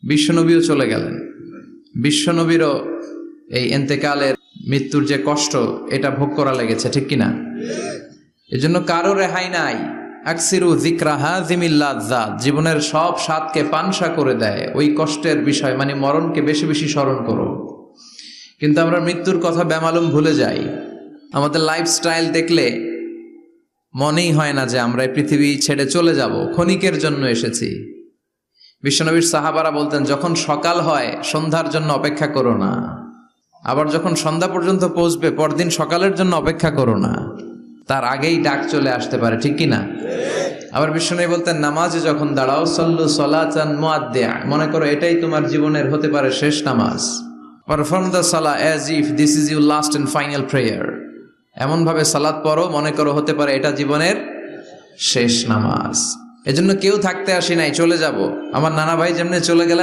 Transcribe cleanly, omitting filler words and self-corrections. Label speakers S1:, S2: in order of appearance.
S1: বিশ্বনবীও চলে গেলেন, বিশ্বনবীরও এই এন্তেকালের মৃত্যুর যে কষ্ট এটা ভোগ করা লেগেছে, ঠিক কিনা? এজন্য কারো রেহাই নাই। আকসিরু যিকরা হাযিমিল লাযযাত, জীবনের সব স্বাদকে পানসা করে দেয় ওই কষ্টের বিষয়, মানে মরণকে বেশি বেশি স্মরণ করো। কিন্তু আমরা মৃত্যুর কথা বেমালুম ভুলে যাই। আমাদের লাইফস্টাইল দেখলে মনেই হয় না যে আমরা এই পৃথিবী ছেড়ে চলে যাব, ক্ষণিকের জন্য এসেছি। বিশ্বনবীর সাহাবারা বলতেন, যখন সকাল হয় সন্ধ্যার জন্য অপেক্ষা করো না, আবার যখন সন্ধ্যা পর্যন্ত পৌঁছবে পরদিন সকালের জন্য অপেক্ষা করো না, তার আগেই ডাক চলে আসতে পারে, ঠিক কিনা? আবার বিশ্বনবী বলতেন, নামাজে যখন দাঁড়াও সল্লু সলাতান মুআদ্দিয়া, মনে করো এটাই তোমার জীবনের হতে পারে শেষ নামাজ। Perform the salah as if this is your last and final prayer, এমন ভাবে সালাত পড়ো মনে করো হতে পারে এটা জীবনের শেষ নামাজ। এজন্য কেউ থাকতে আসি নাই, চলে যাব। আমার নানা ভাই যেমনি চলে গেলেন